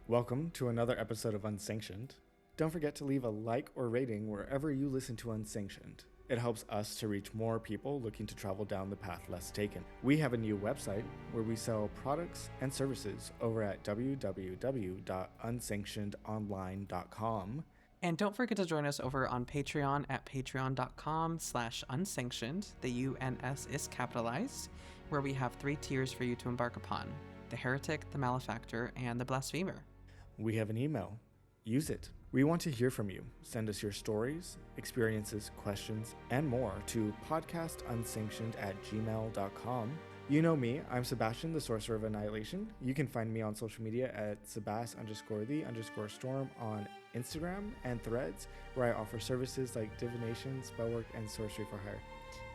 Welcome to another episode of Unsanctioned. Don't forget to leave a like or rating wherever you listen to Unsanctioned. It helps us to reach more people looking to travel down the path less taken. We have a new website where we sell products and services over at www.unsanctionedonline.com. And don't forget to join us over on Patreon at patreon.com/unsanctioned. The UNS is capitalized, where we have 3 tiers for you to embark upon: the heretic, the malefactor, and the blasphemer. We have an email. Use it. We want to hear from you. Send us your stories, experiences, questions, and more to podcastunsanctioned@gmail.com. You know me, I'm Sebastian, the Sorcerer of Annihilation. You can find me on social media at sebas_the_storm on Instagram and Threads, where I offer services like divination, spellwork, and sorcery for hire.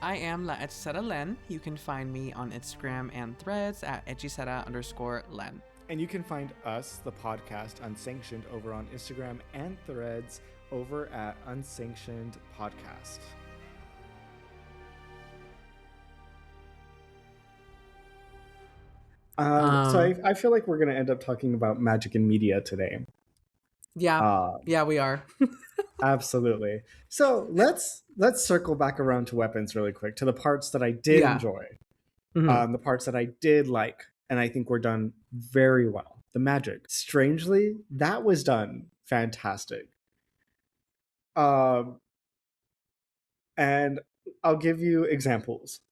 I am La Hechicera Len. You can find me on Instagram and Threads at hechicera_Len. And you can find us, the podcast Unsanctioned, over on Instagram and Threads over at Unsanctioned Podcast. So I feel like we're going to end up talking about magic and media today. Yeah, we are. Absolutely. So let's circle back around to weapons really quick, to the parts that I did enjoy, the parts that I did like, and I think were done very well. The magic, strangely, that was done fantastic. And I'll give you examples.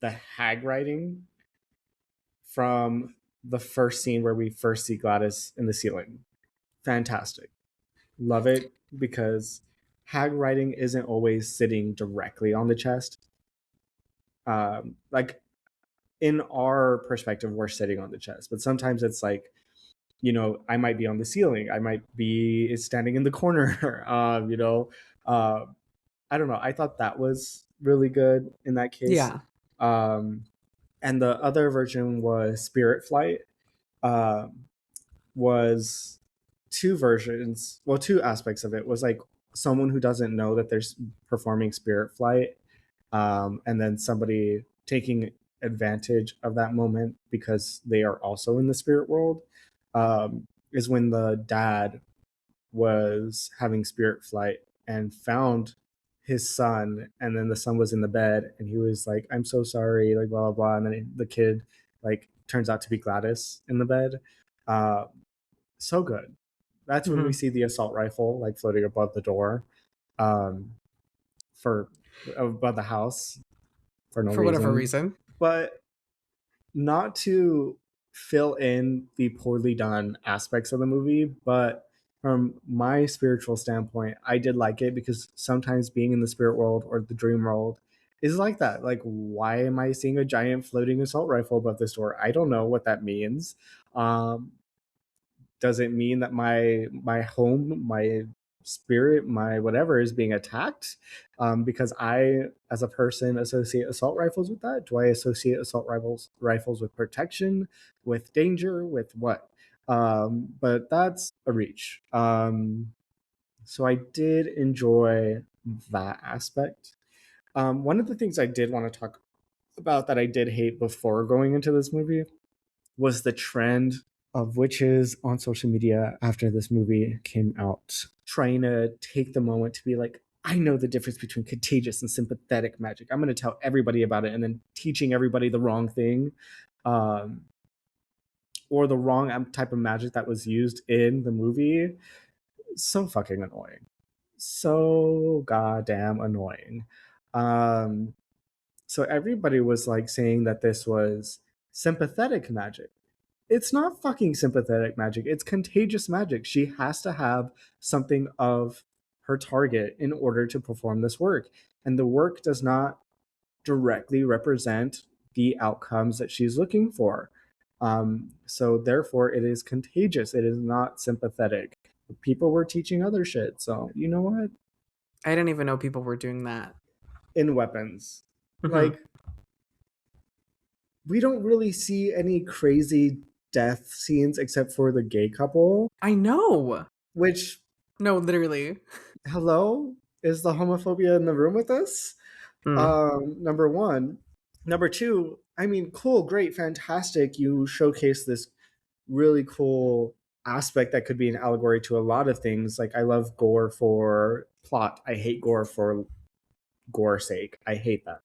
The hag writing from the first scene where we first see Gladys in the ceiling. Fantastic. Love it, because hag writing isn't always sitting directly on the chest. Like in our perspective, we're sitting on the chest, but sometimes it's like, you know, I might be on the ceiling, I might be standing in the corner. I don't know. I thought that was really good in that case. Yeah. And the other version was Spirit Flight. Was two versions. Well, two aspects of it was like someone who doesn't know that they're performing Spirit Flight, and then somebody taking advantage of that moment because they are also in the spirit world. Is when the dad was having Spirit Flight and found his son, and then the son was in the bed and he was like, "I'm so sorry," like blah blah blah, and then the kid like turns out to be Gladys in the bed. So good. That's when we see the assault rifle like floating above the door, for above the house for whatever reason. But not to fill in the poorly done aspects of the movie, but from my spiritual standpoint, I did like it, because sometimes being in the spirit world or the dream world is like that. Like, why am I seeing a giant floating assault rifle above this door? I don't know what that means. Does it mean that my home, my spirit, my whatever is being attacked? Because I, as a person, associate assault rifles with that. Do I associate assault rifles with protection, with danger, with what? But that's a reach. So I did enjoy that aspect. One of the things I did want to talk about that I did hate before going into this movie was the trend of witches on social media after this movie came out, trying to take the moment to be like, I know the difference between contagious and sympathetic magic. I'm going to tell everybody about it, and then teaching everybody the wrong thing, or the wrong type of magic that was used in the movie. So fucking annoying. So goddamn annoying. So everybody was like saying that this was sympathetic magic. It's not fucking sympathetic magic. It's contagious magic. She has to have something of her target in order to perform this work. And the work does not directly represent the outcomes that she's looking for. So therefore, it is contagious. It is not sympathetic. People were teaching other shit. So, you know what? I didn't even know people were doing that. In weapons. Like, we don't really see any crazy death scenes except for the gay couple. I know. Which, no, literally. Hello? Is the homophobia in the room with us? Number one. Number two, I mean, cool, great, fantastic. You showcase this really cool aspect that could be an allegory to a lot of things. Like I love gore for plot. I hate gore for gore's sake. I hate that.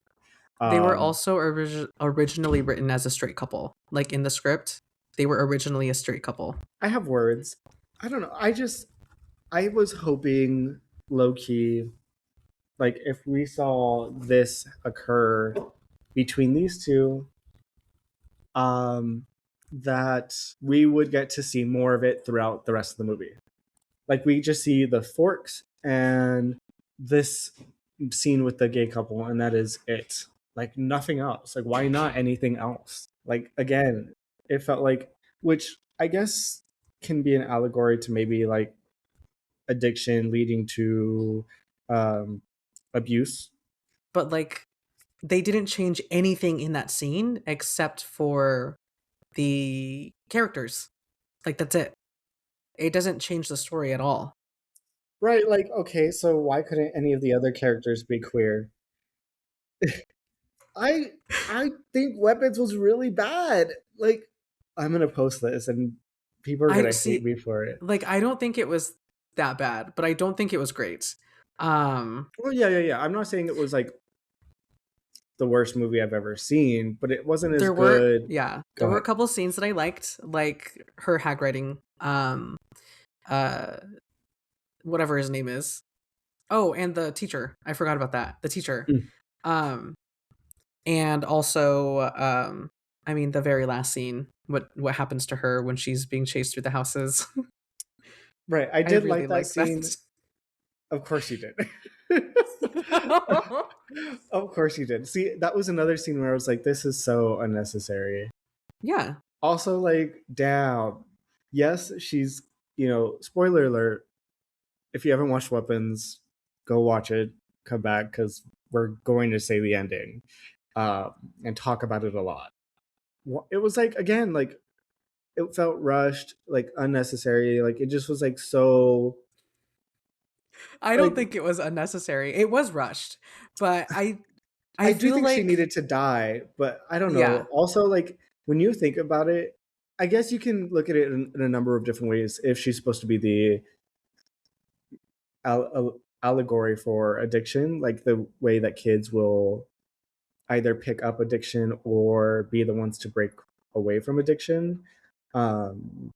They were Um, also originally written as a straight couple. Like in the script, they were originally a straight couple. I have words. I don't know. I was hoping low key, like if we saw this occur between these two, um, that we would get to see more of it throughout the rest of the movie. Like we just see the forks and this scene with the gay couple, and that is it. Like nothing else. Like why not anything else? Like again, it felt like, which I guess can be an allegory to maybe like addiction leading to um, abuse. But like they didn't change anything in that scene except for the characters. Like that's it. It doesn't change the story at all. Right, like okay, so why couldn't any of the other characters be queer? I I think Weapons was really bad. Like I'm gonna post this and people are I gonna hate see me for it. like I don't think it was that bad, but I don't think it was great. Um Well, yeah, yeah, yeah. I'm not saying it was like the worst movie I've ever seen, but it wasn't as there were good. yeah, Go there were a ahead. couple scenes that I liked, like her hag writing, uh whatever his name is. Oh, and the teacher. I forgot about that. The teacher. Mm. Um and also I mean the very last scene, what happens to her when she's being chased through the houses. Right, I I did really like that like that. scene. Of course you did. Of course you did. See, that was another scene where I was like, this is so unnecessary. Yeah. Also, like, damn. Yes, she's, spoiler alert. If you haven't watched Weapons, go watch it, come back, because we're going to say the ending and talk about it a lot. It was like, again, like, it felt rushed, like, unnecessary. Like, it just was like so, I don't like, think it was unnecessary. It was rushed, but I I do feel think she like needed to die, but I don't know. yeah. Also, like when you think about it, I guess you can look at it in a number of different ways. If she's supposed to be the allegory for addiction, like the way that kids will either pick up addiction or be the ones to break away from addiction. Um,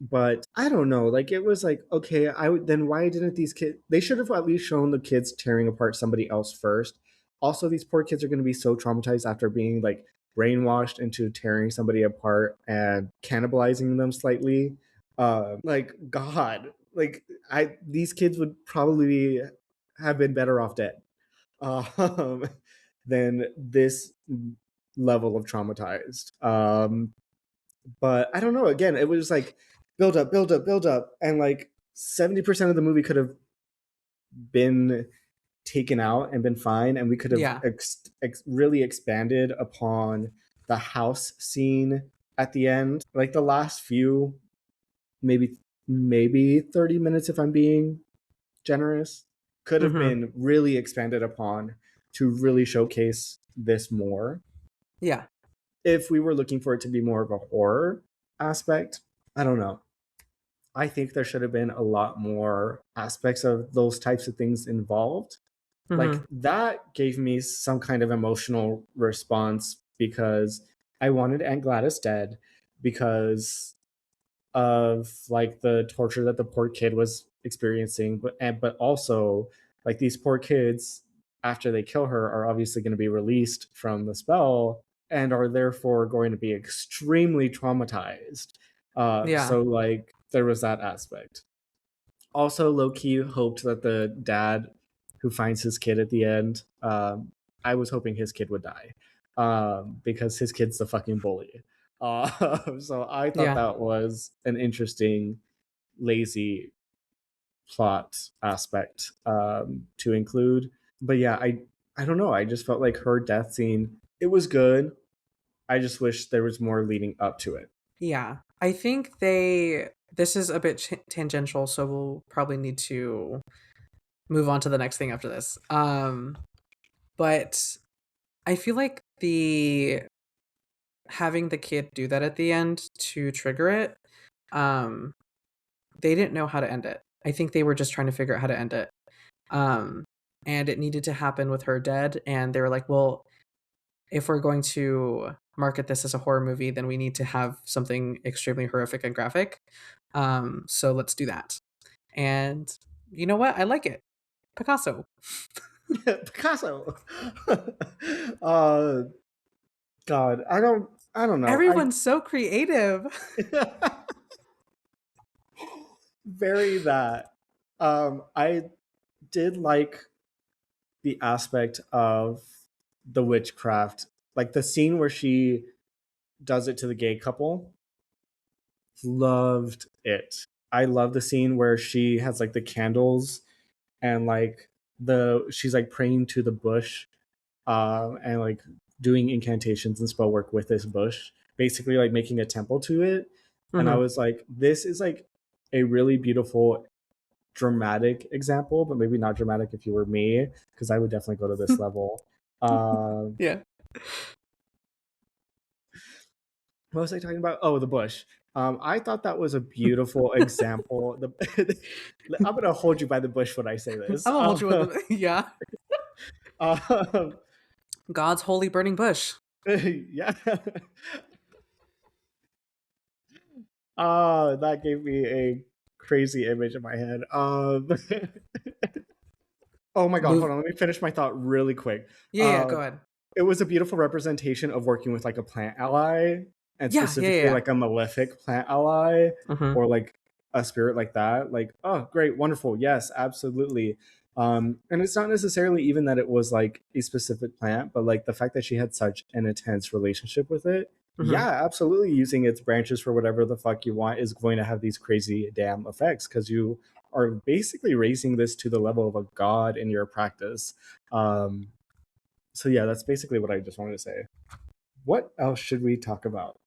but I don't know. Like it was like okay, I would then why didn't these kids? They should have at least shown the kids tearing apart somebody else first. Also, these poor kids are going to be so traumatized after being like brainwashed into tearing somebody apart and cannibalizing them slightly. Like God, like I these kids would probably have been better off dead um, than this level of traumatized. But I don't know. Again, it was like build up, build up, build up, and like 70% of the movie could have been taken out and been fine, and we could have Yeah. really expanded upon the house scene at the end. Like the last few, maybe 30 minutes, if I'm being generous, could have Mhm. been really expanded upon to really showcase this more. Yeah. If we were looking for it to be more of a horror aspect, I don't know. I think there should have been a lot more aspects of those types of things involved. Like Mhm. that gave me some kind of emotional response because I wanted Aunt Gladys dead because of like the torture that the poor kid was experiencing, but also like these poor kids after they kill her are obviously going to be released from the spell and are therefore going to be extremely traumatized. Yeah. So like there was that aspect. Also, low key hoped that the dad who finds his kid at the end, I was hoping his kid would die because his kid's the fucking bully. So I thought Yeah. that was an interesting, lazy plot aspect to include. But yeah, I don't know. I just felt like her death scene. It was good. I just wish there was more leading up to it. Yeah. I think they this is a bit tangential, so we'll probably need to move on to the next thing after this. But I feel like the having the kid do that at the end to trigger it Um, they didn't know how to end it. I think they were just trying to figure out how to end it. Um, and it needed to happen with her dead, and they were like, well, if we're going to market this as a horror movie, then we need to have something extremely horrific and graphic. So let's do that. And you know what? I like it. Picasso. Picasso. uh, God, I don't know. Everyone's so creative. I very that. I did like the aspect of the witchcraft, like the scene where she does it to the gay couple. Loved it. I love the scene where she has like the candles and like the she's like praying to the bush, and like doing incantations and spell work with this bush, basically like making a temple to it. And I Hmm. was like, this is like a really beautiful dramatic example, but maybe not dramatic if you were me, because I would definitely go to this level. Um, Yeah. what was I talking about? Oh, the bush. I thought that was a beautiful example. I'm gonna hold you by the bush when I say I'm this. gonna hold you with the yeah. Um, God's holy burning bush. yeah. That gave me a crazy image in my head. Oh my god, hold Move. on. Let me finish my thought really quick. Yeah, yeah, Uh, go ahead. it was a beautiful representation of working with like a plant ally, and Yeah, yeah, specifically yeah, like a malefic plant ally, yeah. Hmm. or like a spirit like that. Like, oh, great, wonderful, yes, absolutely. And it's not necessarily even that it was like a specific plant, but like the fact that she had such an intense relationship with it. Hmm. Yeah, absolutely. Using its branches for whatever the fuck you want is going to have these crazy damn effects because you are basically raising this to the level of a god in your practice. Um, so yeah, that's basically what I just wanted to say. What else should we talk about?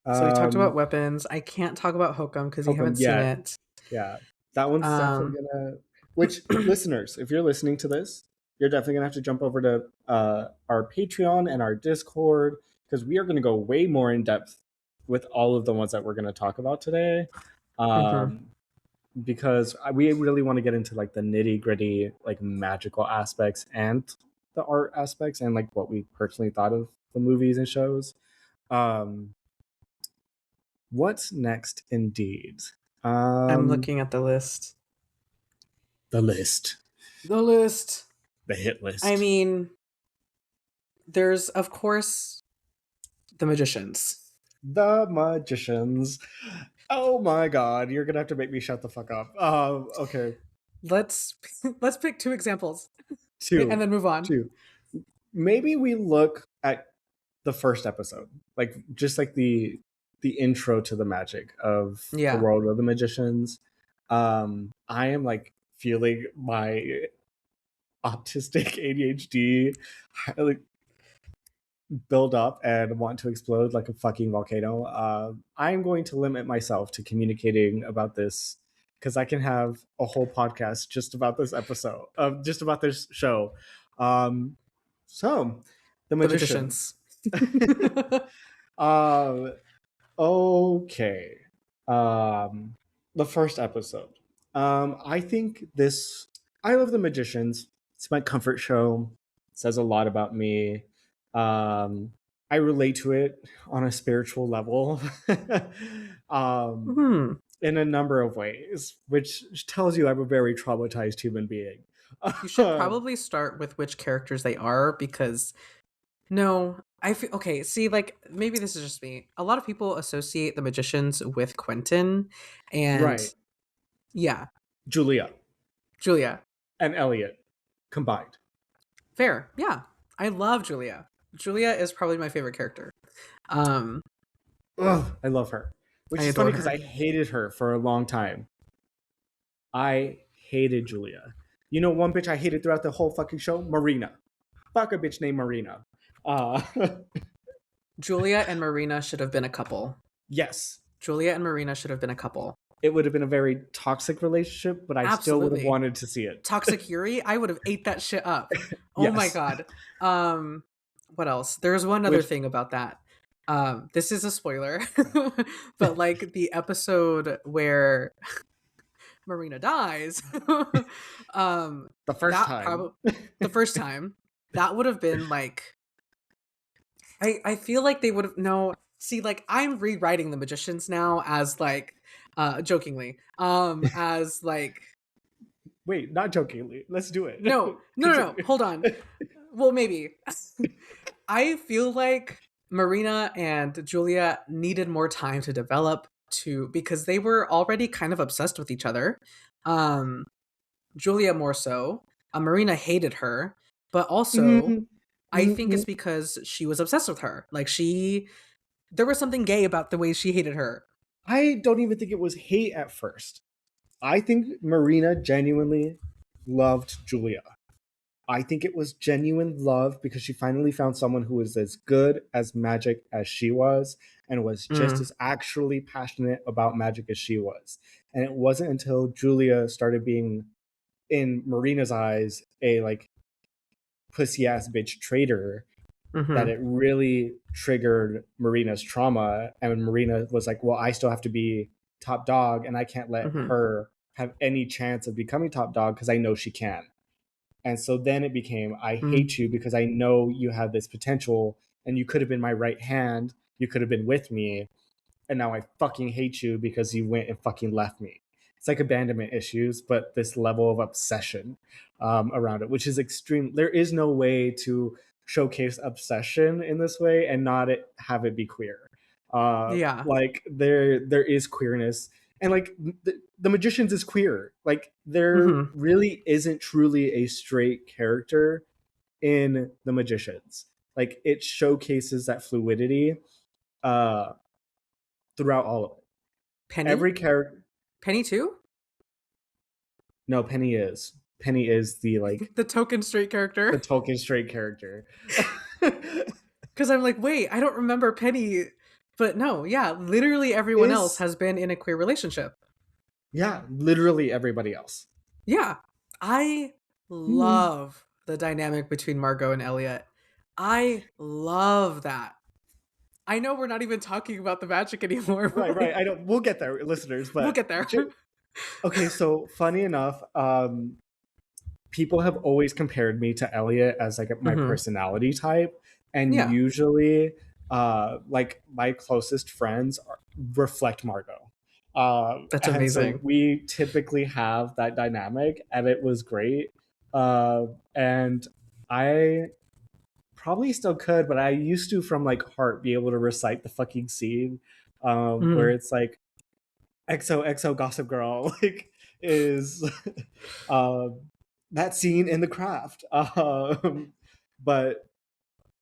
So we talked about Um, weapons. I can't talk about Hokum because you Hokum, haven't seen yeah, it. yeah, that one's definitely Um, gonna. Which listeners, if you're listening to this, you're definitely gonna have to jump over to our Patreon and our Discord because we are gonna go way more in depth with all of the ones that we're gonna talk about today. mhm. Um, because we really want to get into like the nitty gritty, like magical aspects and the art aspects and like what we personally thought of the movies and shows. Um, what's next, indeed? I'm Um, looking at the list. the list, The list. the hit I list, mean, there's of course the magicians. the magicians. Oh my god, you're gonna have to make me shut the fuck up. Okay, Let's let's pick two examples and two, then move on. two. Maybe we look at the first episode, like just like the intro to the magic of the Yeah. world of the magicians. I am like feeling my autistic ADHD like build up and want to explode like a fucking volcano. I'm going to limit myself to communicating about this because I can have a whole podcast just about this episode, just about this show. Um, so, the The magicians. magicians. uh, Okay. Um, the first episode. I think this. I love The Magicians. It's my comfort show. It says a lot about me. Um, I relate to it on a spiritual level, um, Hmm. in a number of ways, which tells you I'm a very traumatized human being. You should probably start with which characters they are because no, I feel okay. See, like maybe this is just me. A lot of people associate the magicians with Quentin, and Right. yeah, Julia Julia. and Elliot combined. Fair, yeah. I love Julia. Julia is probably my favorite character. Um, Ugh, I love her. I Which is funny adore because I her. hated her for a long time. I hated Julia. You know, one bitch I hated throughout the whole fucking show? Marina. Fuck a bitch named Marina. Uh, Julia and Marina should have been a couple. yes, Julia and Marina should have been a couple. it would have been a very toxic relationship, but I still would have Absolutely. wanted to see it. Toxic Yuri, I would have ate that shit up. Oh my Yes. god. What else? There's one other Which thing about that. This is a spoiler, but like the episode where Marina dies, um, The first that time. probably the first time that would have been like I feel like they would have no see like I'm rewriting the magicians now as like jokingly as like Wait, not jokingly. Let's do it. no Continue. hold on, well maybe I feel like Marina and Julia needed more time to develop to because they were already kind of obsessed with each other. Um, Julia more so. Marina hated her, but also Mhm. I think it's Mhm. because she was obsessed with her. Like there was something gay about the way she hated her. I don't even think it was hate at first. I think Marina genuinely loved Julia. I think it was genuine love because she finally found someone who was as good as magic as she was and was just Mm, as actually passionate about magic as she was. And it wasn't until Julia started being, in Marina's eyes, a like pussy ass bitch traitor that mm-hmm, it really triggered Marina's trauma. And Marina was like, well, I still have to be top dog and I can't let mm-hmm, her have any chance of becoming top dog because I know she can. And so then it became, I mm, hate you because I know you have this potential and you could have been my right hand. You could have been with me. And now I fucking hate you because you went and fucking left me. It's like abandonment issues, but this level of obsession around it, which is extreme. There is no way to showcase obsession in this way and not have it be queer. yeah, Like there is queerness, and like the magicians is queer. Like there mm-hmm, really isn't truly a straight character in the magicians. Like it showcases that fluidity uh, throughout all of it. Penny, Every character. Penny too, No, Penny is the like the token straight the character. Tolkien straight character. Because I'm like, wait, I don't remember Penny, but no, yeah, literally everyone else Is has been in a queer relationship. yeah, literally everybody else. Yeah. I Mhm. love the dynamic between Margot and Elliot. I love that. I know we're not even talking about the magic anymore, but Right, right. like I don't. We'll get there, listeners. we'll But get there. okay. So funny enough, people have always compared me to Elliot as like my Hmm. personality type, and Yeah, usually, like my closest friends reflect Margot. that's And so amazing. we typically have that dynamic, and it was great. And I probably still could, but I used to from like heart be able to recite the fucking scene, where Hmm. it's like XOXO Gossip Girl like is um, that scene in The Craft. But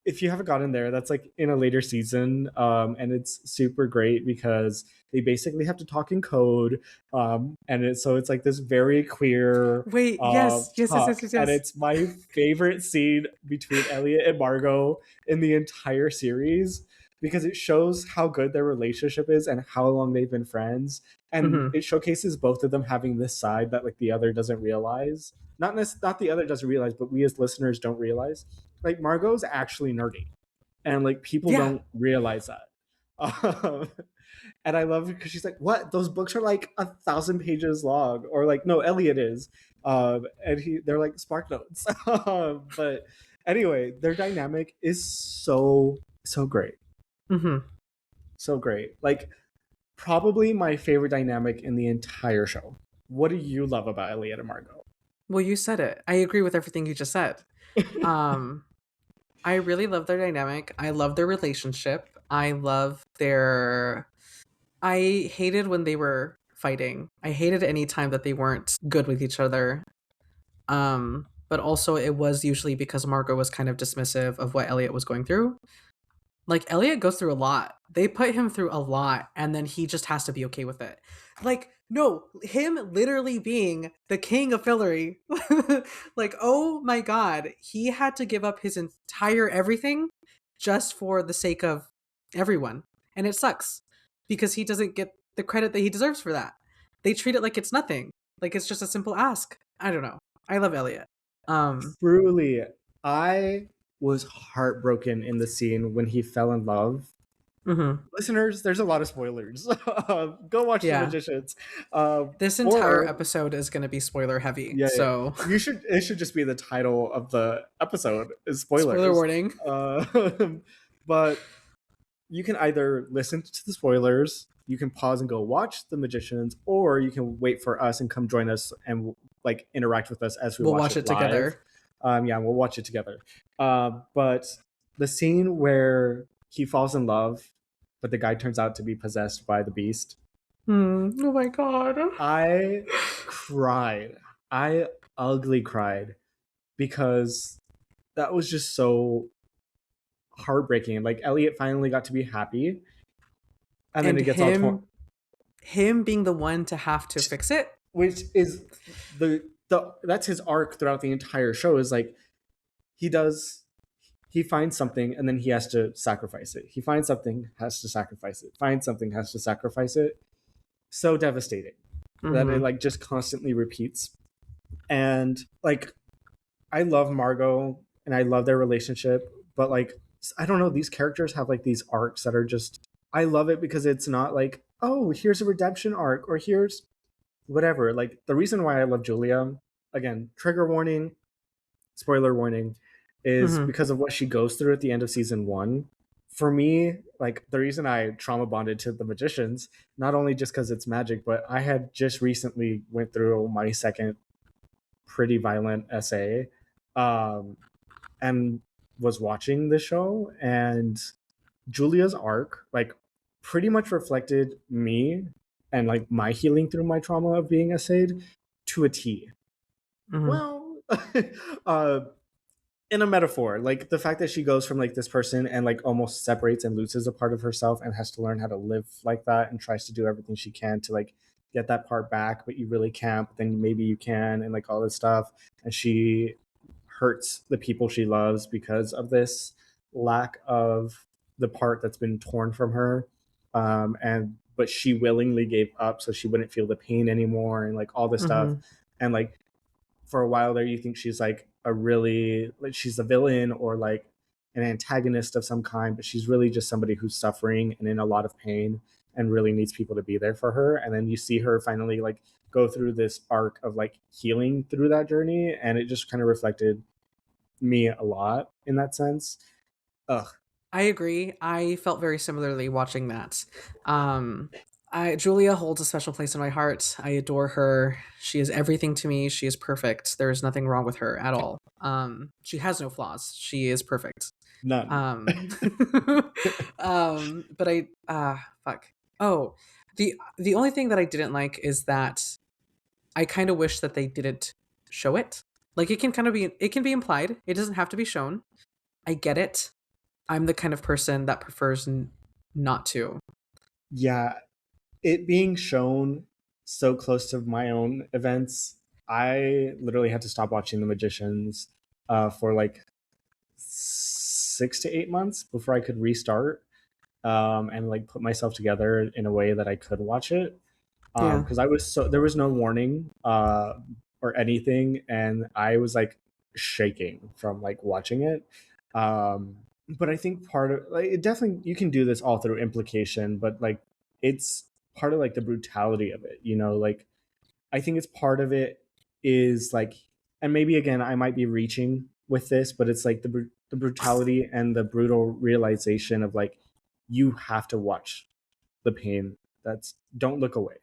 if you haven't gotten there, that's like in a later season, and it's super great because they basically have to talk in code, and it's like this very queer Wait, yes, yes, yes, yes, talk, yes, and yes. it's my favorite scene between Elliot and Margot in the entire series because it shows how good their relationship is and how long they've been friends, and Hmm. it showcases both of them having this side that like the other doesn't realize. Not the other doesn't realize, but we as listeners don't realize like Margot's actually nerdy, and like people Yeah. don't realize that. Um, and I love it because she's like, "What? Those books are like 1,000 pages long," or like, "No, Elliot is," and they're like spark notes. But anyway, their dynamic is so great, Hmm. so great. Like probably my favorite dynamic in the entire show. What do you love about Elliot and Margot? Well, you said it. I agree with everything you just said. Um, I really love their dynamic. I love their relationship. I love their I hated when they were fighting. I hated any time that they weren't good with each other. But also it was usually because Margot was kind of dismissive of what Elliot was going through. Like Elliot goes through a lot. They put him through a lot and then he just has to be okay with it. Like no, him literally being the king of Fillory. Like oh my god, he had to give up his entire everything just for the sake of everyone. And it sucks because he doesn't get the credit that he deserves for that. They treat it like it's nothing. Like it's just a simple ask. I don't know. I love Elliot. Um Truly, I was heartbroken in the scene when he fell in love Mhm. Listeners, there's a lot of spoilers. Go watch The Yeah. Magicians. This entire Or episode is gonna be spoiler heavy, yeah, yeah. so You should it should just be the title of the episode is spoiler spoilers. warning. But you can either listen to the spoilers, you can pause and go watch The Magicians, or you can wait for us and come join us and like interact with us as we We'll watch watch it it live. together. Yeah, we'll watch it together. But the scene where he falls in love, but the guy turns out to be possessed by the beast, Oh my god. I cried. I ugly cried because that was just so heartbreaking. Like Elliot finally got to be happy, and then And it gets all torn, him being the one to have to fix it. which is the that's his arc throughout the entire show. Is like he does he finds something and then he has to sacrifice it. He finds something, has to sacrifice it. Finds something, has to sacrifice it. So devastating that it Mhm. like just constantly repeats. And like I love Margot and I love their relationship, but like I don't know, these characters have like these arcs that are just I love it because it's not like, oh, here's a redemption arc or here's whatever. Like the reason why I love Julia, again, trigger warning, spoiler warning, is Mhm. because of what she goes through at the end of season one. For me, like the reason I trauma bonded to the Magicians, not only just because it's magic, but I had just recently went through my second pretty violent essay, um, and was watching the show, and Julia's arc like pretty much reflected me and like my healing through my trauma of being essayed to a T. Mhm. Well, uh, in a metaphor, like the fact that she goes from like this person and like almost separates and loses a part of herself and has to learn how to live like that and tries to do everything she can to like get that part back, but you really can't, but then maybe you can, and like all this stuff. And she hurts the people she loves because of this lack of the part that's been torn from her. And but she willingly gave up so she wouldn't feel the pain anymore and like all this stuff. Mhm. And like for a while there you think she's like a really like she's a villain or like an antagonist of some kind, but she's really just somebody who's suffering and in a lot of pain and really needs people to be there for her. And then you see her finally like go through this arc of like healing through that journey, and it just kind of reflected me a lot in that sense. Ugh. I agree. I felt very similarly watching that. Um, Julia holds a special place in my heart. I adore her. She is everything to me. She is perfect. There is nothing wrong with her at all. She has no flaws. She is perfect. None. Um, but fuck. Oh, the only thing that I didn't like is that I kind of wish that they didn't show it. Like it can be implied. It doesn't have to be shown. I get it. I'm the kind of person that prefers not to. Yeah, it being shown so close to my own events, I literally had to stop watching The Magicians for like 6 to 8 months before I could restart, and like put myself together in a way that I could watch it. Yeah. Because I was so there was no warning or anything, and I was like shaking from like watching it. But I think part of like it definitely you can do this all through implication, but like it's part of like the brutality of it, you know, like I think it's part of it is like, and maybe again I might be reaching with this, but it's like the brutality and the brutal realization of like you have to watch the pain. That's don't look away.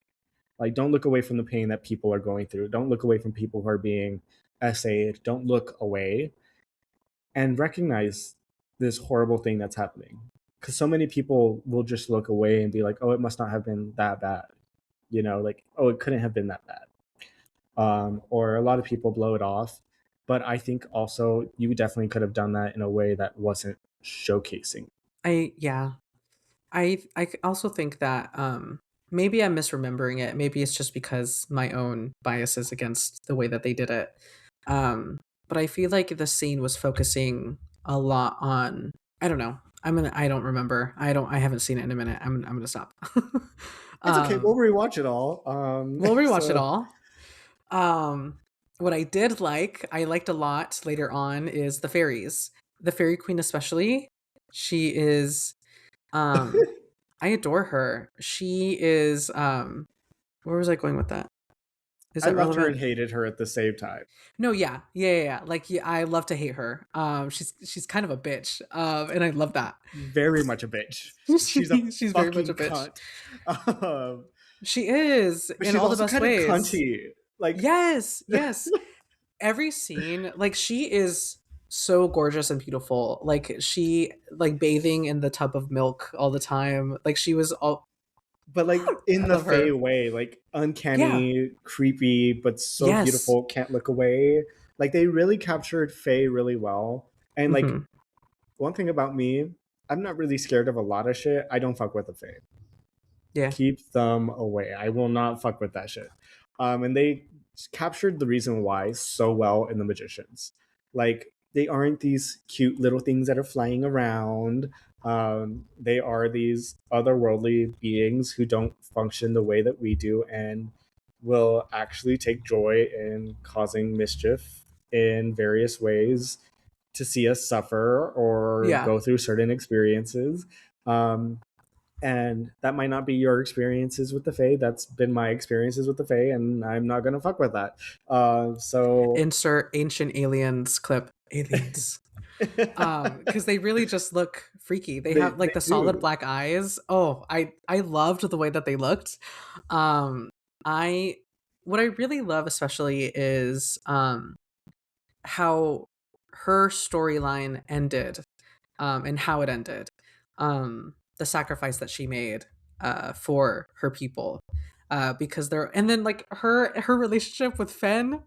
Like don't look away from the pain that people are going through. Don't look away from people who are being essayed. Don't look away and recognize this horrible thing that's happening. Because so many people will just look away and be like, "Oh, it must not have been that bad," you know, like, "Oh, it couldn't have been that bad." Or a lot of people blow it off. But I think also you definitely could have done that in a way that wasn't showcasing. Yeah. I also think that maybe I'm misremembering it. Maybe it's just because my own biases against the way that they did it. But I feel like the scene was focusing a lot on I don't know. I don't remember. I haven't seen it in a minute. I'm gonna stop. It's okay. We'll um rewatch it all. we'll rewatch it So all. Um, what I did like, I liked a lot later on, is the fairies. The fairy queen, especially. She is. Um, I adore her. She is where was I going with that? Is I that loved her relevant? and hated her at the same time. No, yeah. Yeah, yeah, yeah. Like yeah, I love to hate her. She's kind of a bitch. And I love that. Very much a bitch. She's a She's very much a fucking bitch. cunt. Um, She is but in she's all the also best kind of ways. cunty. Like, Yes, yes. Every scene, like she is so gorgeous and beautiful. Like she like bathing in the tub of milk all the time. Like she was all but like I in the love Fae her. way, like Yeah. uncanny, creepy, but so Yes. beautiful, can't look away. Like they really captured Fae really well. And like Hmm. one thing about me, I'm not really scared of a lot of shit. I don't fuck with the Fae. Yeah. Keep them away. I will not fuck with that shit. And they captured the reason why so well in the Magicians. Like they aren't these cute little things that are flying around. They are these otherworldly beings who don't function the way that we do and will actually take joy in causing mischief in various ways to see us suffer or Yeah. go through certain experiences. Um, and that might not be your experiences with the Fae. That's been my experiences with the Fae, and I'm not gonna fuck with that. So Insert ancient aliens clip. Aliens. Because they really just look freaky. They have they like the solid do. black eyes. Oh, I loved the way that they looked. Um, I what I really love especially is how her storyline ended, and how it ended. The sacrifice that she made for her people. Because they're and then like her relationship with Fen.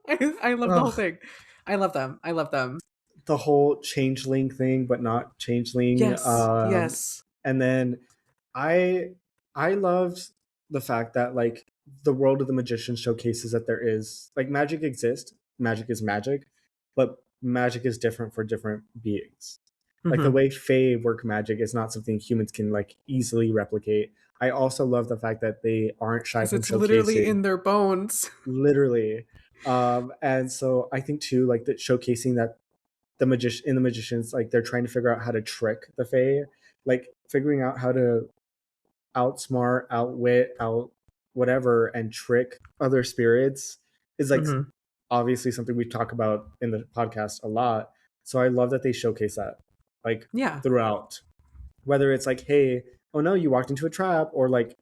I love the whole Ugh, thing. I love them. I love them. the whole changeling thing, but not changeling. Yes. Yes. And then I I loved the fact that like the world of the magician showcases that there is like magic exists, magic is magic, but magic is different for different beings. Like the Mm-hmm. way Fae work magic is not something humans can like easily replicate. I also love the fact that they aren't shy Because from it's literally showcasing in their bones. literally. And so I think too, like that showcasing that the magician in the magicians, like they're trying to figure out how to trick the Fae, like figuring out how to outsmart, outwit, out whatever, and trick other spirits is like Mm-hmm. obviously something we talk about in the podcast a lot. So I love that they showcase that like Yeah. throughout. Whether it's like, hey, oh no, you walked into a trap, or like,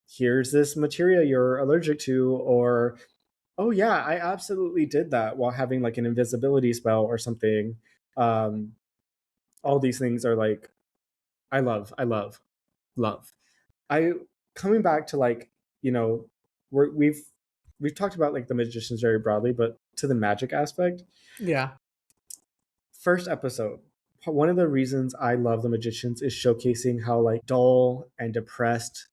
here's this material you're allergic to, or oh yeah, I absolutely did that while having like an invisibility spell or something. Um, all these things are like I love. I coming back to like you know we've talked about like the magicians very broadly, but to the magic aspect, Yeah. first episode. One of the reasons I love the magicians is showcasing how like dull and depressed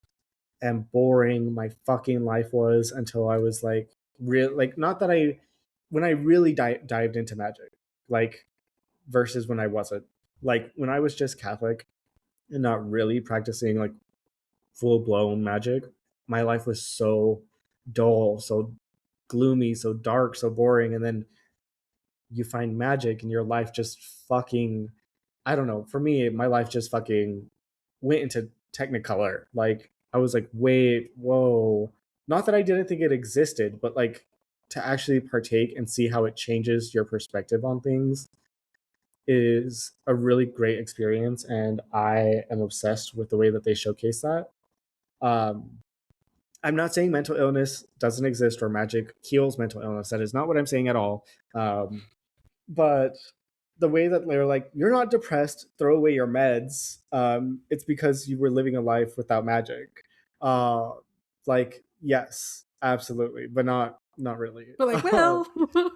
and boring my fucking life was until I was like real like not that I when I really dived into magic like versus when I wasn't like when I was just Catholic and not really practicing like full blown magic, my life was so dull, so gloomy, so dark, so boring. And then you find magic and your life just fucking, I don't know. For me, my life just fucking went into Technicolor. Like, I was like, wait, whoa. Not that I didn't think it existed, but like to actually partake and see how it changes your perspective on things is a really great experience. And I am obsessed with the way that they showcase that. Um, I'm not saying mental illness doesn't exist or magic heals mental illness. That is not what I'm saying at all. But the way that they're like, you're not depressed, throw away your meds. It's because you were living a life without magic. Uh, like, yes, absolutely, but not really. But like, well,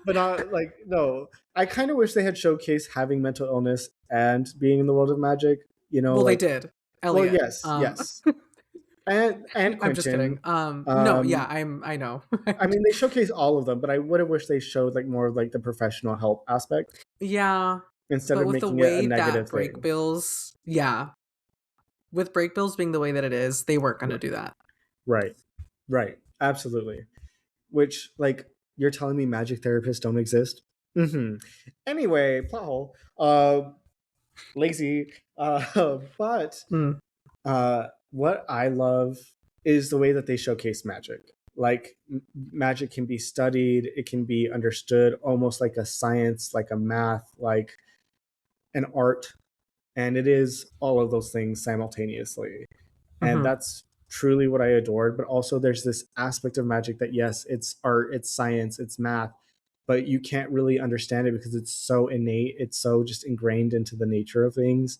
But not like no. I kind of wish they had showcased having mental illness and being in the world of magic. You know, well, they like did. well, Elliot. yes, yes, and I'm just kidding. Quentin. No, yeah, Um, I know. I mean, they showcase all of them, but I would have wished they showed like more of like the professional help aspect Yeah, instead but of with the making it a way that negative break thing. bills, yeah, with break bills being the way that it is, they weren't going to Right, do that. right, right. Absolutely. Which like you're telling me magic therapists don't exist? Mm-hmm. Anyway, plot hole. lazy. But Mm, what I love is the way that they showcase magic. Like magic can be studied, it can be understood almost like a science, like a math, like an art, and it is all of those things simultaneously. And mhm, that's truly what I adored. But also, there's this aspect of magic that, yes, it's art, it's science, it's math, but you can't really understand it because it's so innate, it's so just ingrained into the nature of things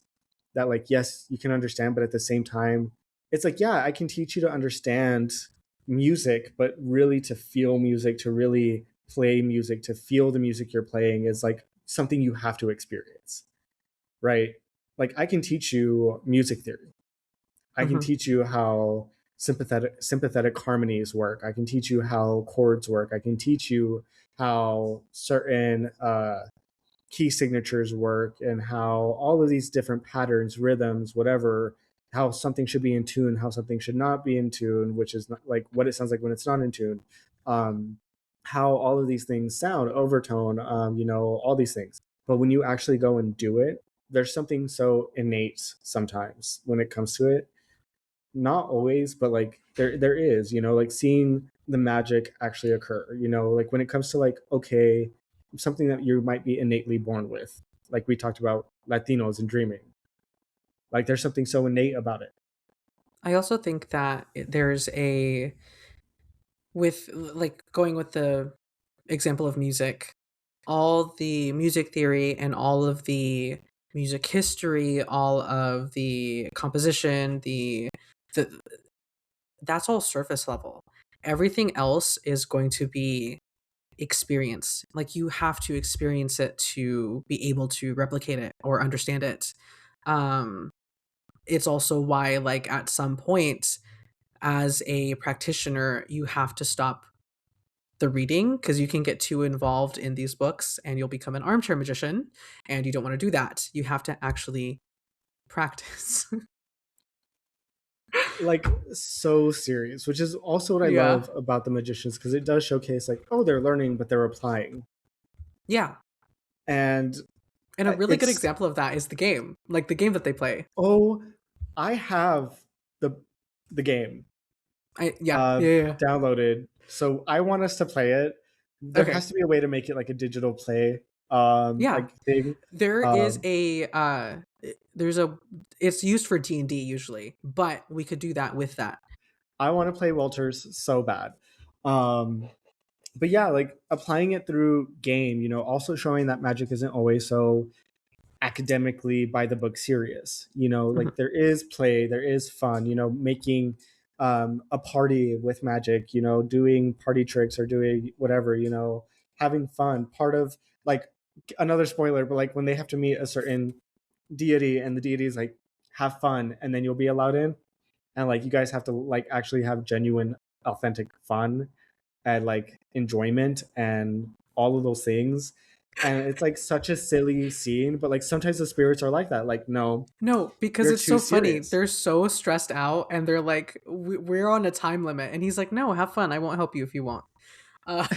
that, like, yes, you can understand, but at the same time, it's like, yeah, I can teach you to understand music, but really to feel music, to really play music, to feel the music you're playing is like something you have to experience, right? Like, I can teach you music theory. I can mhm. teach you how sympathetic harmonies work. I can teach you how chords work. I can teach you how certain key signatures work and how all of these different patterns, rhythms, whatever, how something should be in tune, how something should not be in tune, which is not, like what it sounds like when it's not in tune, um, how all of these things sound, overtone, all these things. But when you actually go and do it, there's something so innate sometimes when it comes to it. Not always, but like there is, like seeing the magic actually occur, like when it comes to like, okay, something that you might be innately born with, like we talked about Latinos and dreaming, like there's something so innate about it. I also think that there's a with like going with the example of music, all the music theory and all of the music history, all of the composition, the that's all surface level. Everything else is going to be experience. Like you have to experience it to be able to replicate it or understand it. Um it's also why like at some point as a practitioner you have to stop the reading because you can get too involved in these books and you'll become an armchair magician and you don't want to do that. You have to actually practice. Like, so serious, which is also what I Yeah. love about the magicians, because it does showcase like, oh, they're learning but they're applying. Yeah. And And a really good it's, example of that is the game, like the game that they play. oh, I have the the game Yeah. uh, Yeah. Yeah. Yeah. downloaded. So I want us to play it. There Okay. has to be a way to make it like a digital play, Yeah. like thing. There is Um, a there's a it's used for D&D usually, but we could do that with that. I want to play Walters so bad. Um, but yeah, like applying it through game, also showing that magic isn't always so academically by the book serious. Mhm. Like there is play, there is fun, making a party with magic, doing party tricks or doing whatever, having fun. Part of like another spoiler, but like when they have to meet a certain deity and the deity is like, have fun and then you'll be allowed in. And like you guys have to like actually have genuine, authentic fun and like enjoyment and all of those things. And it's like such a silly scene, but like sometimes the spirits are like that. Like, no, No, because you're it's too so funny. serious. They're so stressed out and they're like, We're on a time limit." And he's like, "No, have fun. I won't help you if you won't." Uh,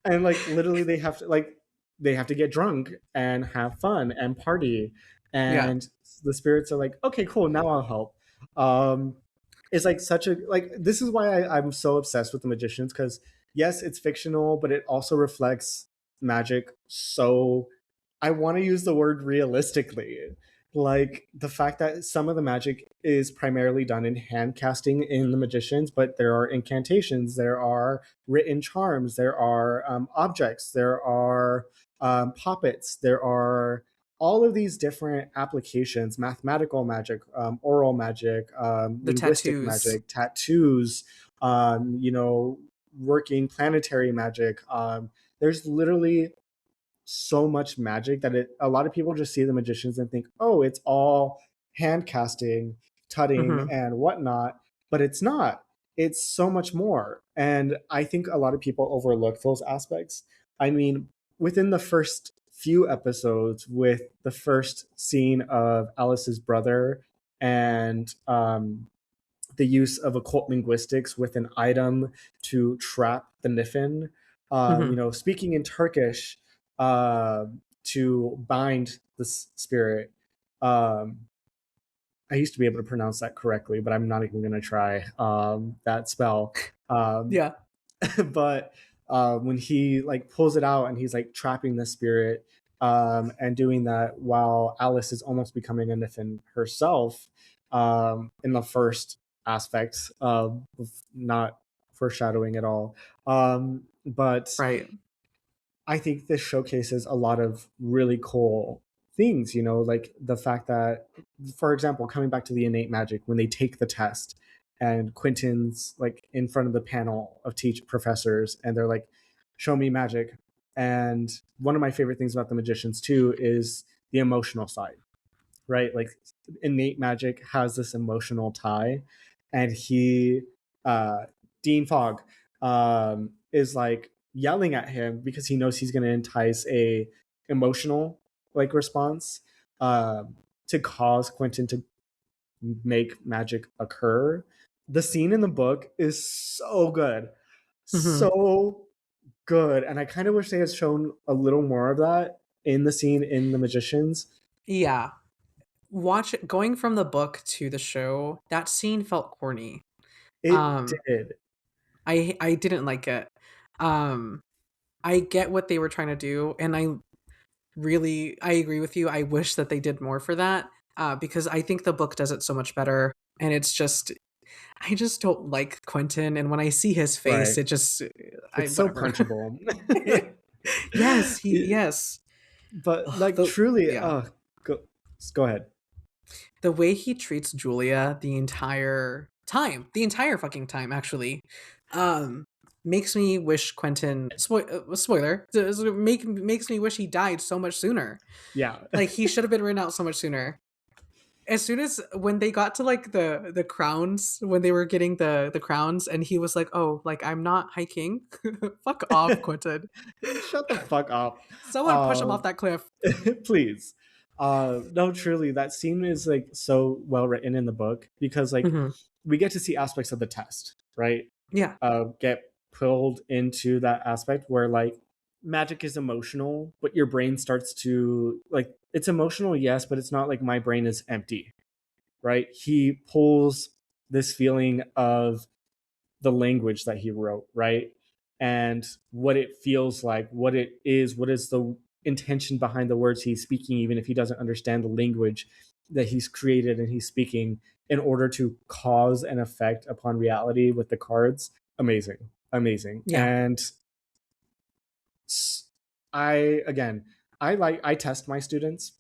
And like literally they have to get drunk and have fun and party. yeah. And the spirits are like, okay, cool, now I'll help. Um it's like such a like this is why I'm so obsessed with the magicians, because yes, it's fictional, but it also reflects magic. So I want to use the word realistically. Like the fact that some of the magic is primarily done in hand casting in the magicians, but there are incantations, there are written charms, there are objects, there are puppets, there are all of these different applications: mathematical magic, oral magic, The linguistic tattoos. magic, tattoos, working planetary magic. There's literally so much magic that a lot of people just see the magicians and think, oh, it's all hand casting, tutting, Mhm. and whatnot. But it's not. It's so much more. And I think a lot of people overlook those aspects. I mean, within the first few episodes, with the first scene of Alice's brother and the use of occult linguistics with an item to trap the Niffin. Mhm. Speaking in Turkish to bind the spirit. Um, I used to be able to pronounce that correctly, but I'm not even going to try that spell. Um, Yeah. but when he like pulls it out and he's like trapping the spirit and doing that while Alice is almost becoming a Niffin herself in the first aspect of not foreshadowing at all. But Right. I think this showcases a lot of really cool things, you know, like the fact that, for example, coming back to the innate magic, when they take the test and Quentin's like in front of the panel of teach professors and they're like, show me magic. And one of my favorite things about the magicians too is the emotional side, right? Like innate magic has this emotional tie, and he, uh, Dean Fogg, is like yelling at him because he knows he's going to entice a emotional like response to cause Quentin to make magic occur. The scene in the book is so good, Hmm. so good, and I kind of wish they had shown a little more of that in the scene in The Magicians. Yeah. Going from the book to the show, that scene felt corny. It Um, did. I didn't like it. Um, I get what they were trying to do, and I agree with you. I wish that they did more for that, because I think the book does it so much better. And it's just, I just don't like Quentin, and when I see his face, Right. it just, I It's so whatever. punchable. Yes, It- yes. but Ugh, like truly, yeah, go, go ahead. the way he treats Julia the entire fucking time, actually, um, makes me wish spoiler, makes me wish he died so much sooner. Yeah. Like he should have been written out so much sooner. As soon as when they got to like the crowns, when they were getting the crowns, and he was like, "Oh, like I'm not hiking." Fuck off, Quentin. Shut the fuck up. Someone push him off Um, that cliff. please. No, truly, that scene is like so well written in the book because like Hmm. we get to see aspects of the test, right? Yeah, Get pulled into that aspect where like magic is emotional, but your brain starts to like it's emotional, yes, but it's not like my brain is empty, right? He pulls this feeling of the language that he wrote, right? And what it feels like, what it is, what is the intention behind the words he's speaking, even if he doesn't understand the language that he's created and he's speaking in order to cause an effect upon reality with the cards. Amazing. Amazing. yeah, And I, again, I test my students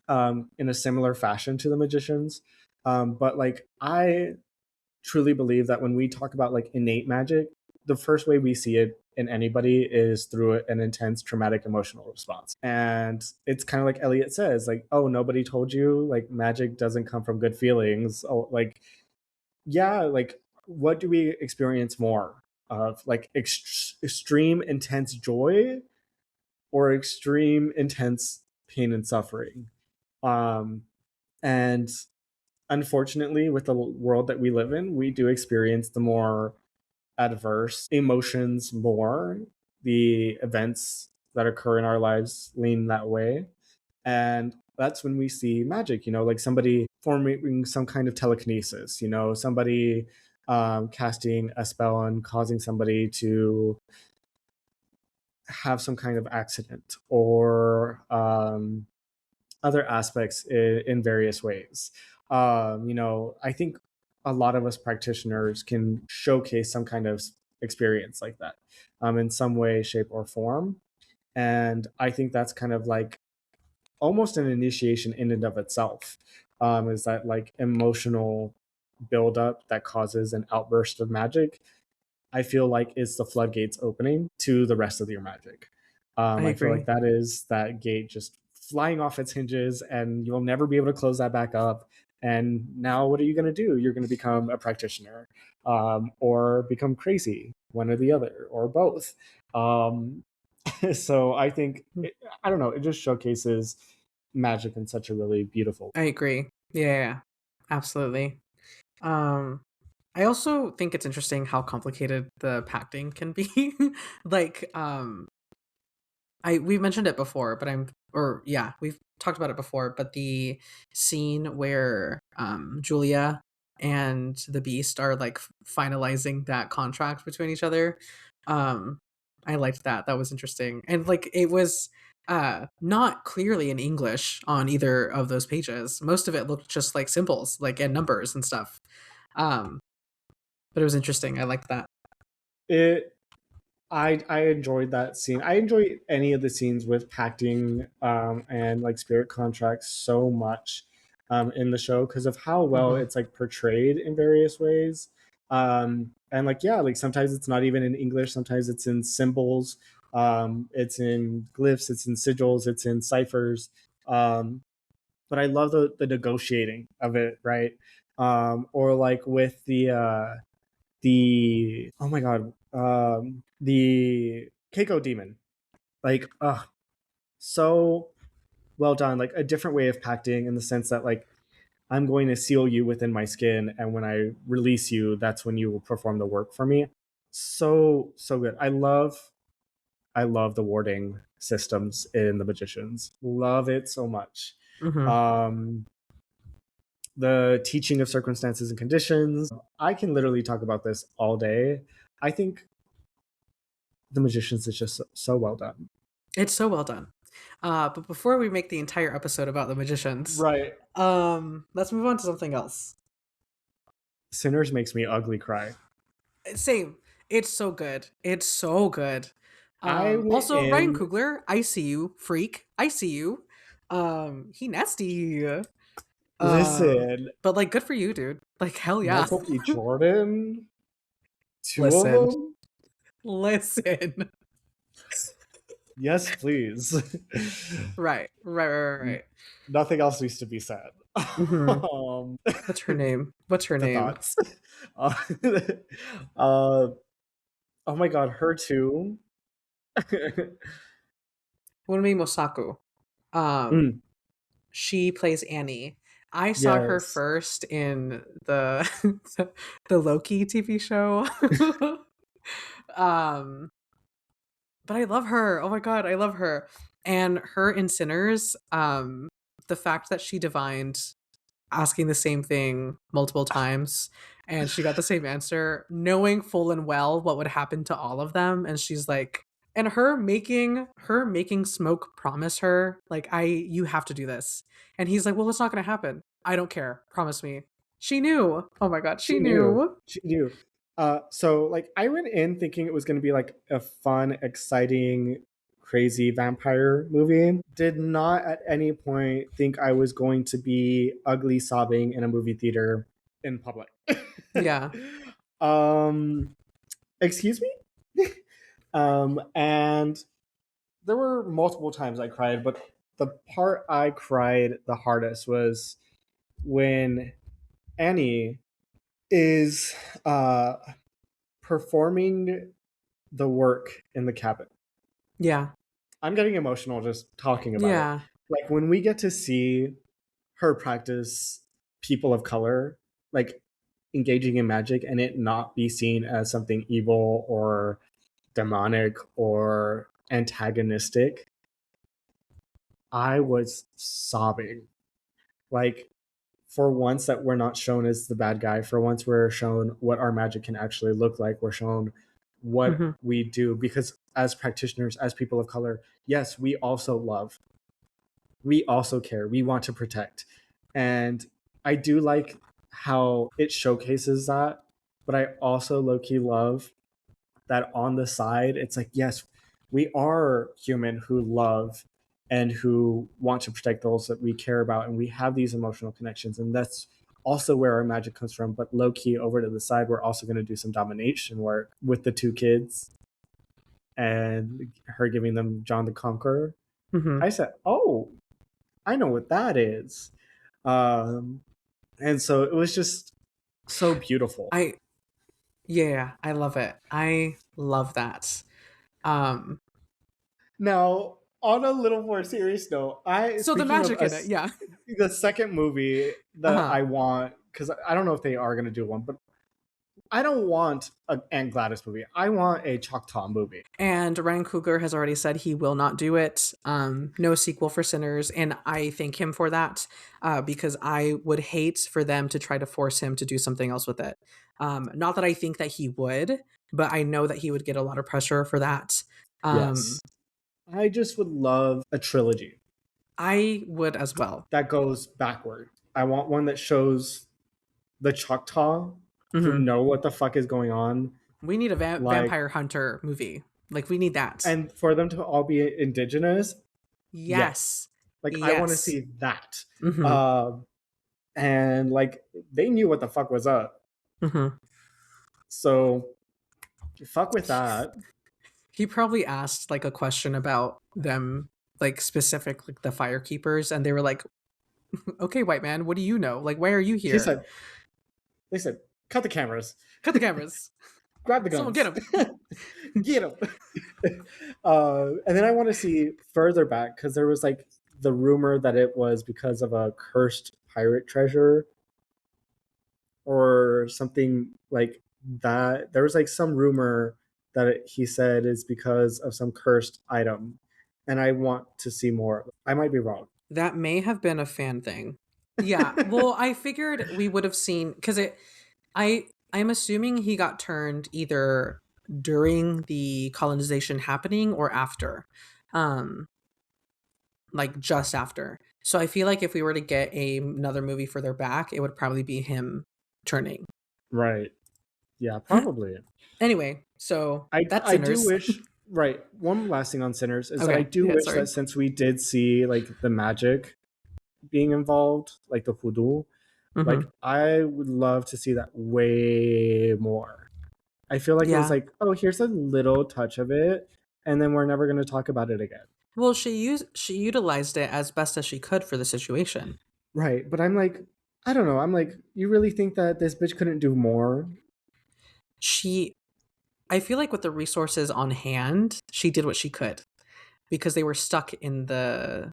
in a similar fashion to the magicians. But like, I truly believe that when we talk about like innate magic, the first way we see it in anybody is through an intense traumatic emotional response. And it's kind of like Elliot says, like, oh, nobody told you like magic doesn't come from good feelings. Oh, like, yeah, like what do we experience more of like extreme intense joy or extreme intense pain and suffering? Um, and unfortunately, with the world that we live in, we do experience the more adverse emotions more. The events that occur in our lives lean that way. And that's when we see magic, you know, like somebody forming some kind of telekinesis, you know, somebody casting a spell and causing somebody to have some kind of accident or other aspects in various ways. You know, I think a lot of us practitioners can showcase some kind of experience like that in some way, shape, or form. And I think that's kind of like almost an initiation in and of itself. Is that like emotional buildup that causes an outburst of magic? I feel like is the floodgates opening to the rest of your magic. I I feel like agree. that is that gate just flying off its hinges, and you'll never be able to close that back up. And now, what are you going to do? You're going to become a practitioner, or become crazy, one or the other, or both. Um, so I think I don't know. It just showcases magic in such a really beautiful. I agree. Yeah, yeah, yeah. Absolutely. Um, I also think it's interesting how complicated the pacting can be. Like, I we've mentioned it before, but I'm or yeah, we've talked about it before, but the scene where Julia and the Beast are like finalizing that contract between each other. Um I liked that. That was interesting. And like it was not clearly in English on either of those pages. Most of it looked just like symbols, like and numbers and stuff. Um but it was interesting. I liked that. It I enjoyed that scene. I enjoy any of the scenes with pacting and like spirit contracts so much in the show because of how well Mhm. it's like portrayed in various ways. And like yeah, like sometimes it's not even in English. Sometimes it's in symbols. It's in glyphs. It's in sigils. It's in ciphers. Um, but I love the negotiating of it, right? Or like with the oh my god, the Keiko demon, like so well done, like a different way of pacting in the sense that like I'm going to seal you within my skin, and when I release you, that's when you will perform the work for me. So good. I love the warding systems in the magicians, love it so much. Mhm. um the teaching of circumstances and conditions, I can literally talk about this all day. I think the magicians is just so well done. It's so well done. But before we make the entire episode about the magicians, Right. let's move on to something else. Sinners makes me ugly cry. Same. It's so good. It's so good. I went Also Ryan in. Coogler, I see you, freak. I see you. He nasty. Listen, But like good for you, dude. Like hell yeah. Michael B. Jordan, two of Listen. them. Listen. Yes, please. Right. Nothing else needs to be said. Mm-hmm. um, What's her name? What's her the name? thoughts. Uh, uh, oh my god, her too. Unmi Mosaku. Um, Mm, she plays Annie. I saw her yes. first in the the Loki TV show. um, but I love her. Oh my god, I love her. And her in Sinners, the fact that she divined asking the same thing multiple times and she got the same answer, knowing full and well what would happen to all of them, and she's like, and her making Smoke promise her like, I you have to do this, and he's like, well, it's not going to happen. I don't care, promise me. She knew. Oh my god, she She knew. knew. She knew. So like I went in thinking it was going to be like a fun, exciting, crazy vampire movie. Did not at any point think I was going to be ugly sobbing in a movie theater in public. Yeah. um, excuse me. And there were multiple times I cried, but the part I cried the hardest was when Annie is performing the work in the cabin. Yeah. I'm getting emotional just talking about it. Yeah. Like when we get to see her practice people of color, like engaging in magic and it not be seen as something evil or demonic or antagonistic, I was sobbing. Like for once that we're not shown as the bad guy, for once we're shown what our magic can actually look like, we're shown what Hmm. we do because as practitioners, as people of color, yes, we also love, we also care, we want to protect. And I do like how it showcases that, but I also low-key love that on the side it's like yes, we are human who love and who want to protect those that we care about, and we have these emotional connections, and that's also where our magic comes from. But low key over to the side, we're also going to do some domination work with the two kids and her giving them John the Conqueror. Hmm. I said, oh, I know what that is. um and so it was just so beautiful. I Yeah, I love it. I love that. Um Now, on a little more serious note, I so the speaking of magic in it, us, yeah. the second movie that Uh-huh. I want, because I don't know if they are going to do one, but I don't want an Aunt Gladys movie. I want a Choctaw movie. And Ryan Coogler has already said he will not do it. No sequel for Sinners, and I thank him for that, because I would hate for them to try to force him to do something else with it. Not that I think that he would, but I know that he would get a lot of pressure for that. Um, Yes. I just would love a trilogy I would as well. that goes backward. I want one that shows the Choctaw who Hmm. know what the fuck is going on, We need a like, vampire hunter movie. Like we need that. and for them to all be indigenous. Yes, Yes. like I want to Yes. see that. Hmm. Um, and like they knew what the fuck was up, Hmm. so fuck with that. He probably asked like a question about them, like specific, like the fire keepers, and they were like, "Okay, white man, what do you know? Like, why are you He here? said, they said, cut the cameras, Cut the cameras. grab the Someone get guns, him." get them. And then I want to see further back because there was like the rumor that it was because of a cursed pirate treasure or something like that. There was like some rumor that he said is because of some cursed item, and I want to see more. I might be wrong. That may have been a fan thing. Yeah. Well, I figured we would have seen because it. I'm assuming he got turned either during the colonization happening or after. Um, like just after. So I feel like if we were to get another movie further back, it would probably be him turning. Right. Yeah, probably. Anyway, so that's I do Sinners. wish. Right. One last thing on Sinners is that I Okay, do yeah, wish that sorry. since we did see like the magic being involved, like the hoodoo, Hmm. like I would love to see that way more. I feel like it was Yeah. like, oh, here's a little touch of it, and then we're never going to talk about it again. Well, she utilized it as best as she could for the situation. Right. But I'm like, I don't know. I'm like, you really think that this bitch couldn't do more? She I feel like with the resources on hand, she did what she could because they were stuck in the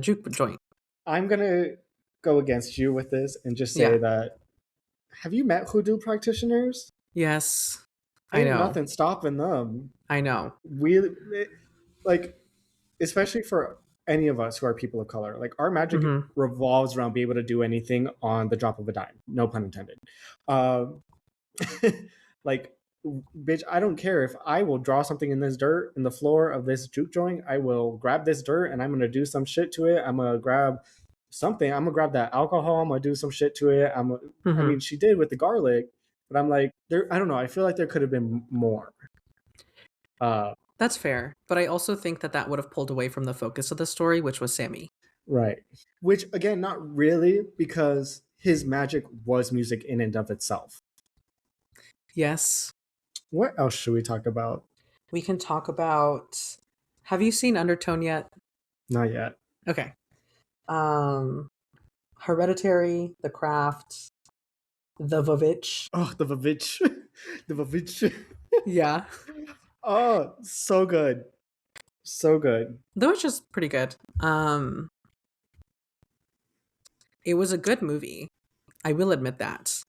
juke joint. I'm going to go against you with this and just say Yeah. that have you met hoodoo practitioners? Yes. I Ain't know. nothing stopping them. I know. We like, especially for any of us who are people of color, like our magic Mhm. revolves around being able to do anything on the drop of a dime. No pun intended. Um, like, bitch, I don't care if I will draw something in this dirt in the floor of this juke joint. I will grab this dirt and I'm gonna do some shit to it. I'm gonna grab something. I'm gonna grab that alcohol. I'm gonna do some shit to it. I mean, Mhm. she did with the garlic, but I'm like, there. I don't know. I feel like there could have been more. Uh, That's fair, but I also think that that would have pulled away from the focus of the story, which was Sammy. right. Which again, not really, because his magic was music in and of itself. Yes. What else should we talk about? We can talk about Have you seen Undertone yet? Not yet. Okay. Um Hereditary, The Craft, The Vovitch. Oh, the Vavitch. The Vavitch. Yeah. Oh, so good. So good. That was just pretty good. It was a good movie. I will admit that.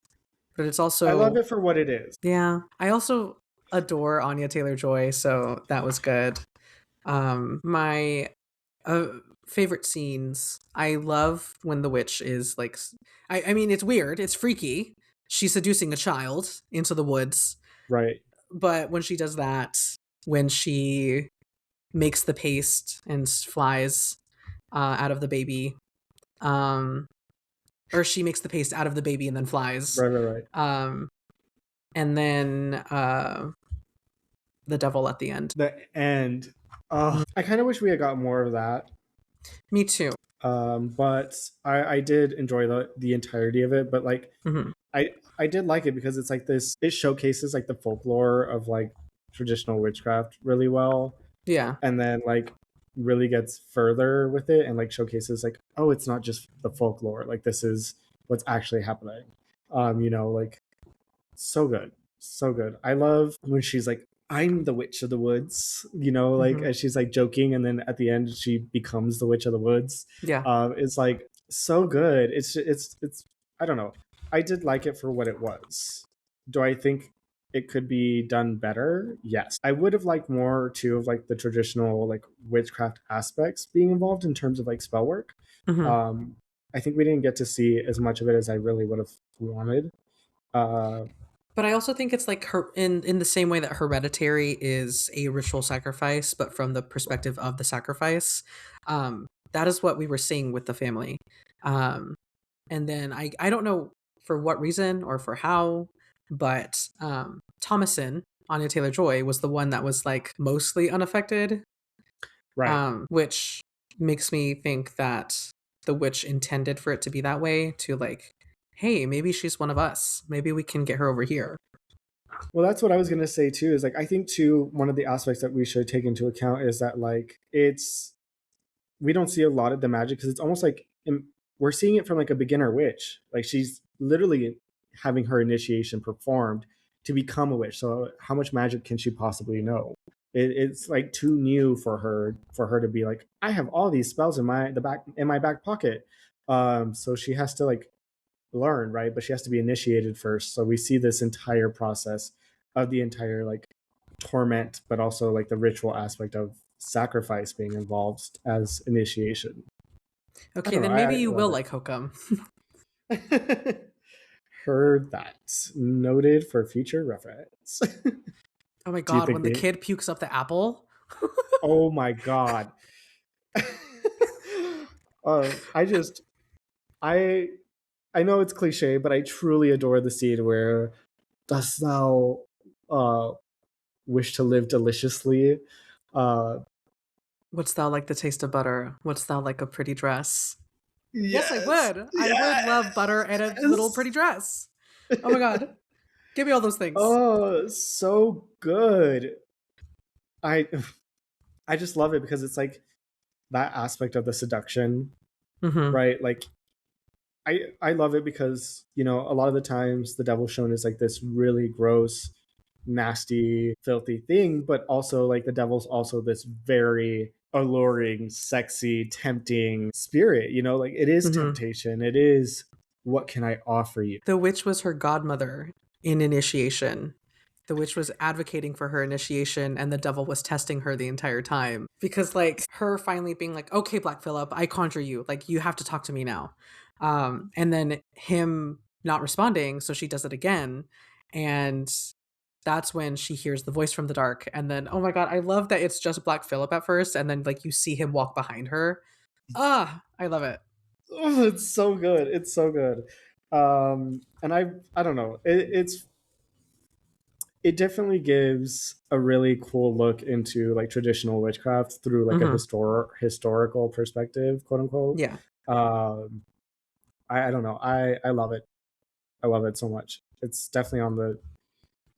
But it's I love also it for what it is. yeah. I also adore Anya Taylor-Joy, so that was good. My uh, favorite scenes. I love when the witch is like I mean it's weird, it's freaky. She's seducing a child into the woods, Right. but when she does that, when she makes the paste and flies out of the baby, um or she makes the paste out of the baby and then flies. Right, right, right. Um and then the devil at the end. The end. Oh, I kind of wish we had got more of that. Me too. But I did enjoy the entirety of it. But like, Hmm. I did like it because it's like this. It showcases like the folklore of like traditional witchcraft really well, Yeah. and then like really gets further with it and like showcases like, oh, it's not just the folklore. Like this is what's actually happening. Like so good, so good. I love when she's like, I'm the witch of the woods, like Hmm. as she's like joking, and then at the end she becomes the witch of the woods. Yeah. It's like so good. It's I don't know. I did like it for what it was, Do I think it could be done better? Yes. I would have liked more too of like the traditional like witchcraft aspects being involved in terms of like spell work. Hmm. Um, I think we didn't get to see as much of it as I really would have wanted. Uh, But I also think it's like her in the same way that Hereditary is a ritual sacrifice, but from the perspective of the sacrifice. That is what we were seeing with the family. Um, and then I don't know for what reason or for how, but Thomason, Anya Taylor Joy, was the one that was like mostly unaffected, right. which makes me think that the witch intended for it to be that way to like, hey, maybe she's one of us. Maybe we can get her over here. Well, that's what I was gonna say too. Is like I think too one of the aspects that we should take into account is that like it's we don't see a lot of the magic because it's almost like we're seeing it from like a beginner witch. Like she's literally having her initiation performed to become a witch. So how much magic can she possibly know? It's like too new for her to be like, I have all these spells in my back pocket. So she has to like learn, right? But she has to be initiated first. So we see this entire process of the entire like torment, but also like the ritual aspect of sacrifice being involved as initiation. I Okay, don't know. then maybe I you will love like Hokum. it. Heard that. Noted for future reference. Oh my Do you god, think when the the? kid pukes up the apple. Oh my god. I just I I know it's cliche, but I truly adore the scene where dost thou uh wish to live deliciously? Uh Wouldst thou like the taste of butter? Wouldst thou like a pretty dress? Yes, I yes. would. I would love butter and a little Yes. pretty dress. Oh my god. Give me all those things. Oh, so good. I I just love it because it's like that aspect of the seduction, Mm-hmm. right? Like I love it because, you know, a lot of the times the devil's shown as like this really gross, nasty, filthy thing, but also like the devil's also this very alluring, sexy, tempting spirit, you know, like it is Mm-hmm. temptation. It is what can I offer you? The witch was her godmother in initiation. The witch was advocating for her initiation, and the devil was testing her the entire time. Because, like, her finally being like, okay, Black Phillip, I conjure you. Like, you have to talk to me now. And then him not responding, so she does it again. And that's when she hears the voice from the dark. And then, oh my God, I love that it's just Black Phillip at first. And then, like, you see him walk behind her. Ah, I love it. Oh, it's so good. It's so good. And I don't know. It definitely gives a really cool look into like traditional witchcraft through like a Hmm. historical perspective, quote unquote. Yeah. Um, I don't know. I love it. I love it so much. It's definitely on the.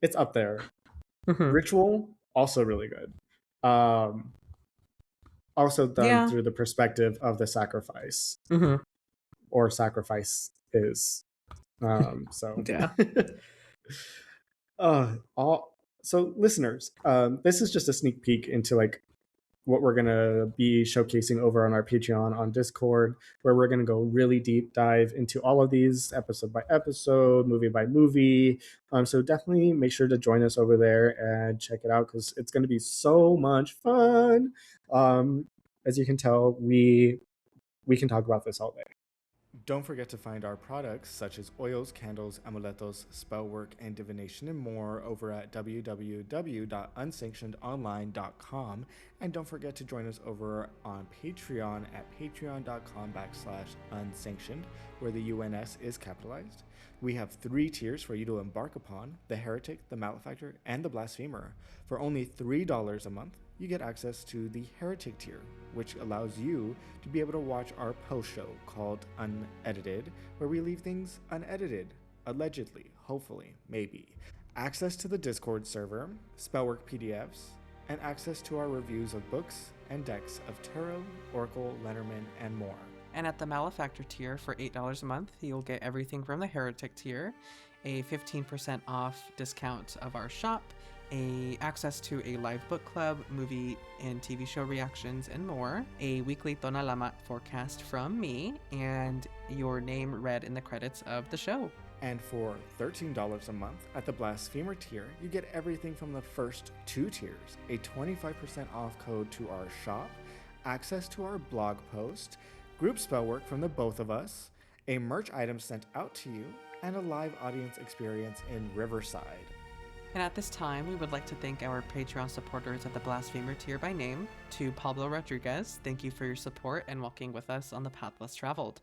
It's up there. Hmm. Ritual also really good. Um, Also done Yeah. through the perspective of the sacrifice Hmm. or sacrifice is. So Yeah. all so listeners, this is just a sneak peek into like what we're gonna be showcasing over on our Patreon on Discord, where we're gonna go really deep dive into all of these episode by episode, movie by movie. So definitely make sure to join us over there and check it out because it's gonna be so much fun. Um, as you can tell, we can talk about this all day. Don't forget to find our products such as oils, candles, amuletos, spellwork, and divination and more over at www.unsanctionedonline.com. And don't forget to join us over on Patreon at patreon.com/unsanctioned, where the UNS is capitalized. We have 3 tiers for you to embark upon: the heretic, the malefactor, and the blasphemer. For only $3 a month, you get access to the heretic tier, which allows you to be able to watch our post show called Unedited, where we leave things unedited, allegedly, hopefully, maybe. Access to the Discord server, spellwork PDFs, and access to our reviews of books and decks of tarot, oracle, Lenormand, and more. And at the Malefactor tier for $8 a month, you'll get everything from the Heretic tier, a 15% off discount of our shop, access to a live book club, movie and TV show reactions, and more, a weekly Tonalamat forecast from me, and your name read in the credits of the show. And for $13 a month at the Blasphemer tier, you get everything from the first 2 tiers, a 25% off code to our shop, access to our blog post, group spell work from the both of us, a merch item sent out to you, and a live audience experience in Riverside. And at this time, we would like to thank our Patreon supporters at the Blasphemer tier by name. To Pablo Rodriguez, thank you for your support and walking with us on the path less traveled.